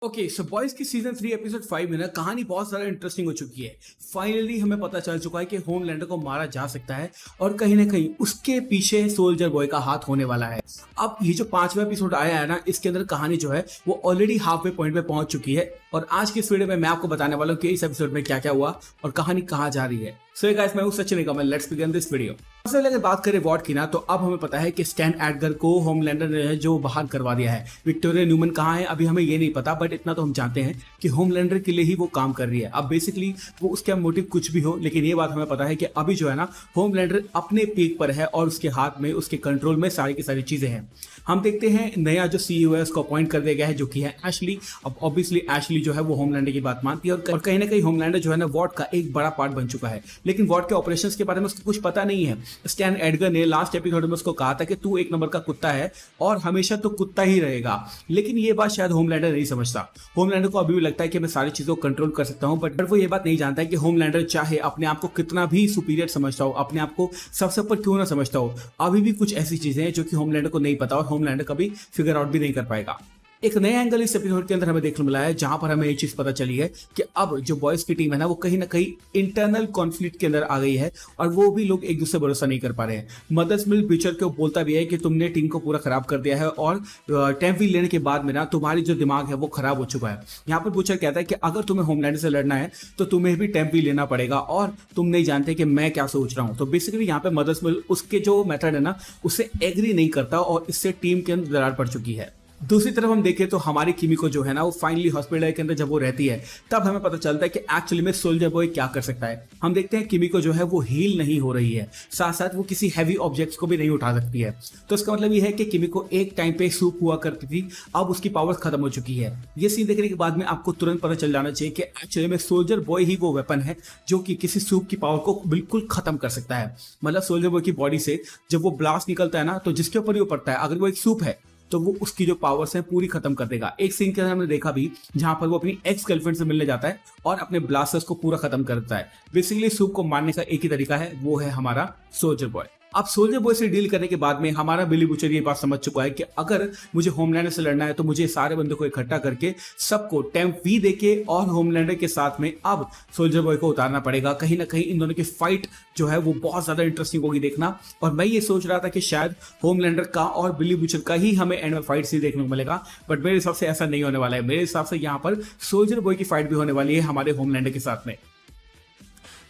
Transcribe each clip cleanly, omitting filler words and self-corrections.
Okay so boys की season 3 episode 5 में ना कहानी बहुत ज़्यादा इंटरेस्टिंग हो चुकी है। फाइनली हमें पता चल चुका है कि होमलैंडर को मारा जा सकता है और कहीं ना कहीं उसके पीछे सोल्जर बॉय का हाथ होने वाला है। अब ये जो 5वां एपिसोड आया है ना, इसके अंदर कहानी जो है वो ऑलरेडी हाफ वे पॉइंट पे पहुंच चुकी है और आज की इस वीडियो में मैं आपको बताने वाला हूँ कि इस एपिसोड में क्या क्या हुआ और कहानी कहाँ जा रही है। सो गाइस, मैं हूं सचिन निगम, लेट्स बिगिन दिस वीडियो। सबसे पहले अगर बात करें वॉट की ना, तो अब हमें पता है कि स्टैन एडगर को होमलैंडर ने जो बाहर करवा दिया है। विक्टोरिया न्यूमन कहाँ है अभी हमें ये नहीं पता, बट इतना तो हम जानते हैं कि होमलैंडर के लिए ही वो काम कर रही है। अब बेसिकली वो उसका मोटिव कुछ भी हो, लेकिन ये बात हमें पता है कि अभी जो है ना होमलैंडर अपने पीक पर है और उसके हाथ में, उसके कंट्रोल में सारी की सारी चीजें हैं। हम देखते हैं नया जो सीईओ है उसको अपॉइंट कर दिया गया है, जो कि है एशली। अब ऑब्वियसली एशली जो है वो होमलैंडर की बात मानती है और कहीं ना कहीं होमलैंडर जो है ना वॉट का एक बड़ा पार्ट बन चुका है, लेकिन वॉट के ऑपरेशंस के बारे में उसको कुछ पता नहीं है। स्टैन एडगर ने लास्ट एपिसोड में उसको कहा था कि तू एक नंबर का कुत्ता है और हमेशा तो कुत्ता ही रहेगा, लेकिन ये बात शायद होमलैंडर नहीं समझता। होमलैंडर को अभी भी लगता है कि मैं सारी चीजों को कंट्रोल कर सकता हूं, बट वो ये बात नहीं जानता है कि होमलैंडर चाहे अपने आप को कितना भी सुपीरियर समझता हो, अपने आप को सबसे ऊपर क्यों ना समझता हो, अभी भी कुछ ऐसी चीजें हैं जो कि होमलैंडर को नहीं पता और होमलैंडर कभी फिगर आउट भी नहीं कर पाएगा। एक नया एंगल इस एपिसोड के अंदर हमें देखने मिला है, जहां पर हमें ये चीज पता चली है कि अब जो बॉयज की टीम है ना वो कहीं ना कहीं इंटरनल कॉन्फ्लिक्ट के अंदर आ गई है और वो भी लोग एक दूसरे भरोसा नहीं कर पा रहे हैं। मदर्स मिल ब्यूचर को बोलता भी है कि तुमने टीम को पूरा खराब कर दिया है और टेम्पी लेने के बाद में ना तुम्हारी जो दिमाग है वो खराब हो चुका है। यहाँ पर ब्यूचर कहता है कि अगर तुम्हें होमलैंडर से लड़ना है तो तुम्हें भी टेम्पी लेना पड़ेगा और तुम नहीं जानते कि मैं क्या सोच रहा हूँ। तो बेसिकली यहाँ पे मदर्स मिल उसके जो मेथड है ना उससे एग्री नहीं करता और इससे टीम के अंदर दरार पड़ चुकी है। दूसरी तरफ हम देखें तो हमारी किमिको जो है ना वो फाइनली हॉस्पिटल के अंदर जब वो रहती है तब हमें पता चलता है कि एक्चुअली में सोल्जर बॉय क्या कर सकता है। हम देखते हैं किमिको जो है वो हील नहीं हो रही है, साथ साथ वो किसी हैवी ऑब्जेक्ट्स को भी नहीं उठा सकती है। तो इसका मतलब ये है कि किमिको एक टाइम पे सूप हुआ करती थी, अब उसकी पावर्स खत्म हो चुकी है। ये सीन देखने के बाद में आपको तुरंत पता चल जाना चाहिए कि एक्चुअली में सोल्जर बॉय ही वो वेपन है जो कि किसी सूप की पावर को बिल्कुल खत्म कर सकता है। मतलब सोल्जर बॉय की बॉडी से जब वो ब्लास्ट निकलता है ना, तो जिसके ऊपर वो पड़ता है, अगर वो एक सूप है तो वो उसकी जो पावर्स है पूरी खत्म कर देगा। एक सीन के अंदर हमने देखा भी जहां पर वो अपनी एक्स गर्लफ्रेंड से मिलने जाता है और अपने ब्लास्टर्स को पूरा खत्म कर देता है। बेसिकली सूप को मारने का एक ही तरीका है, वो है हमारा सोल्जर बॉय। अब सोल्जर बॉय से डील करने के बाद में हमारा बिली बुचर ये बात समझ चुका है कि अगर मुझे होमलैंडर से लड़ना है तो मुझे सारे बंदों को इकट्ठा करके सबको टेम्प वी देके और होमलैंडर के साथ में अब सोल्जर बॉय को उतारना पड़ेगा। कहीं ना कहीं इन दोनों की फाइट जो है वो बहुत ज्यादा इंटरेस्टिंग होगी देखना। और मैं ये सोच रहा था कि शायद होमलैंडर का और बिली बुचर का ही हमें एंड में फाइट सी देखने को मिलेगा, बट मेरे हिसाब से ऐसा नहीं होने वाला है। मेरे हिसाब से यहाँ पर सोल्जर बॉय की फाइट भी होने वाली है हमारे होमलैंडर के साथ में।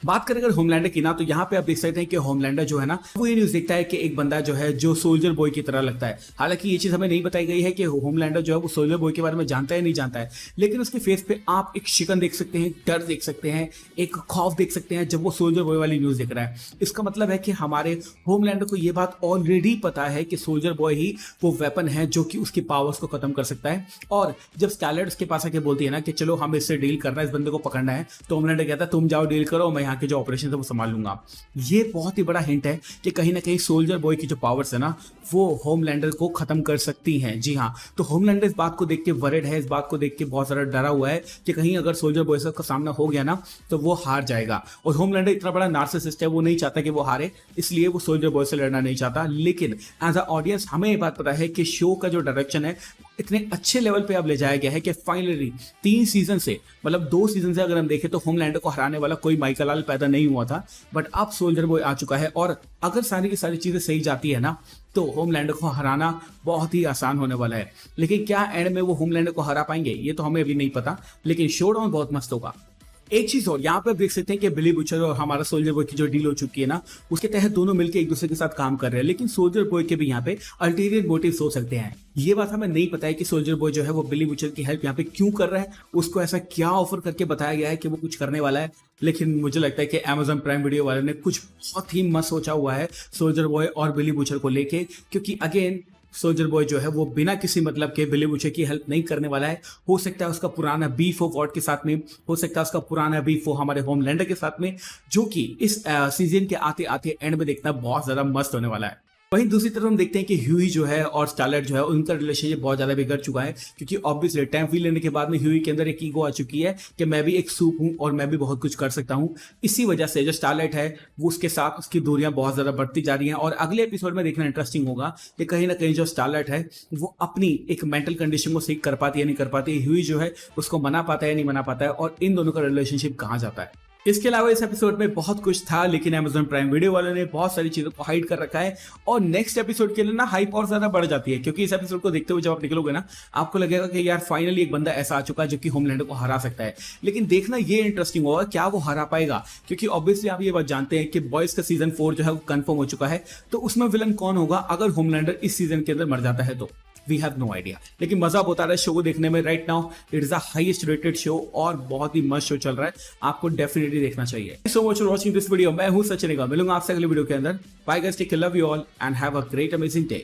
बात करें अगर होमलैंडर की ना, तो यहाँ पे आप देख सकते हैं कि होमलैंडर जो है ना वो ये न्यूज देखता है कि एक बंदा जो है जो सोल्जर बॉय की तरह लगता है। हालांकि ये चीज हमें नहीं बताई गई है कि होमलैंडर जो है वो सोल्जर बॉय के बारे में जानता है नहीं जानता है, लेकिन उसके फेस पे आप एक शिकन देख सकते हैं, डर देख सकते हैं, एक खौफ देख सकते हैं जब वो सोल्जर बॉय वाली न्यूज देख रहा है। इसका मतलब है कि हमारे होमलैंडर को ये बात ऑलरेडी पता है कि सोल्जर बॉय ही वो वेपन है जो कि उसकी पावर्स को खत्म कर सकता है। और जब स्कारलेट उसके पास आके बोलती है ना कि चलो हम इससे डील करना है, इस बंदे को पकड़ना है, तो होमलैंडर कहता है तुम जाओ डील करो, मैं यहाँ के जो ऑपरेशन है वो संभाल लूंगा। ये बहुत ही बड़ा हिंट है कि कहीं ना कहीं सोल्जर बॉय की जो पावर्स है ना वो होमलैंडर को खत्म कर सकती हैं। जी हाँ, तो होमलैंडर इस बात को देख के वरिड है, इस बात को देख के बहुत सारा डरा हुआ है कि कहीं अगर सोल्जर बॉय का सामना हो गया ना तो वो हार जाएगा। और होमलैंडर इतना बड़ा नार्सिसिस्ट है, वो नहीं चाहता कि वो हारे, इसलिए वो सोल्जर बॉय से लड़ना नहीं चाहता। लेकिन एज अ ऑडियंस हमें ये बात पता है कि शो का जो डायरेक्शन है इतने अच्छे लेवल पे अब ले जाया गया है कि फाइनली 3 सीजन से, मतलब 2 सीजन से अगर हम देखें तो होमलैंडर को हराने वाला कोई माइकल लाल पैदा नहीं हुआ था, बट अब सोल्जर बॉय आ चुका है। और अगर सारी की सारी चीजें सही जाती है ना तो होमलैंडर को हराना बहुत ही आसान होने वाला है। लेकिन क्या एंड में वो होमलैंडर को हरा पाएंगे ये तो हमें अभी नहीं पता, लेकिन शोडाउन बहुत मस्त होगा। एक चीज और यहाँ पे देख सकते हैं कि बिली बुचर और हमारा सोल्जर बॉय की जो डील हो चुकी है ना उसके तहत दोनों मिलकर एक दूसरे के साथ काम कर रहे हैं, लेकिन सोल्जर बॉय के भी यहाँ पे अल्टीरियर मोटिव्स हो सकते हैं। ये बात हमें नहीं पता है कि सोल्जर बॉय जो है वो बिली बुचर की हेल्प यहाँ पे क्यों कर रहा है, उसको ऐसा क्या ऑफर करके बताया गया है कि वो कुछ करने वाला है। लेकिन मुझे लगता है कि Amazon प्राइम वीडियो वाले ने कुछ बहुत ही मस्त सोचा हुआ है सोल्जर बॉय और बिली बुचर को लेके, क्योंकि अगेन सोल्जर बॉय जो है वो बिना किसी मतलब के बिली बुचर की हेल्प नहीं करने वाला है। हो सकता है उसका पुराना बीफ हो वॉट के साथ में, हो सकता है उसका पुराना बीफ हो हमारे होमलैंडर के साथ में, जो कि इस सीजन के आते आते एंड में देखना बहुत ज्यादा मस्त होने वाला है। वहीं दूसरी तरफ हम देखते हैं कि ह्यूई जो है और स्टारलाइट जो है उनका रिलेशनशिप बहुत ज्यादा बिगड़ चुका है, क्योंकि ऑब्वियसली टैंक लेने के बाद में ह्यूई के अंदर एक ईगो आ चुकी है कि मैं भी एक सूप हूं और मैं भी बहुत कुछ कर सकता हूं। इसी वजह से जो स्टारलाइट है वो उसके साथ उसकी दूरियां बहुत ज्यादा बढ़ती जा रही हैं। और अगले एपिसोड में देखना इंटरेस्टिंग होगा कि कहीं ना कहीं जो स्टारलाइट है वो अपनी एक मेंटल कंडीशन को सीख कर पाती है नहीं कर पाती है, ह्यूई जो है उसको मना पाता है नहीं मना पाता है, और इन दोनों का रिलेशनशिप कहाँ जाता है। इसके अलावा इस एपिसोड में बहुत कुछ था, लेकिन Amazon प्राइम वीडियो वालों ने बहुत सारी चीजों को हाइड कर रखा है और नेक्स्ट एपिसोड के लिए ना हाइप और ज्यादा बढ़ जाती है, क्योंकि इस एपिसोड को देखते हुए जब आप निकलोगे ना आपको लगेगा कि यार फाइनली एक बंदा ऐसा आ चुका है जो कि होमलैंडर को हरा सकता है। लेकिन देखना ये इंटरेस्टिंग होगा क्या वो हरा पाएगा, क्योंकि ऑब्वियसली आप ये बात जानते हैं कि बॉयज का सीजन 4 जो है वो कंफर्म हो चुका है, तो उसमें विलन कौन होगा अगर होमलैंडर इस सीजन के अंदर मर जाता है तो वी हैव नो आइडिया। लेकिन मजा बहुत आ रहा है शो को देखने में। Right now it is the highest rated show और बहुत ही मस्त शो चल रहा है, आपको डेफिनेटली देखना चाहिए। So much for watching this video. मैं हूं सचिन, मिलूंगा आपसे अगले वीडियो के अंदर। Bye guys, take care, love you all and have a great amazing day.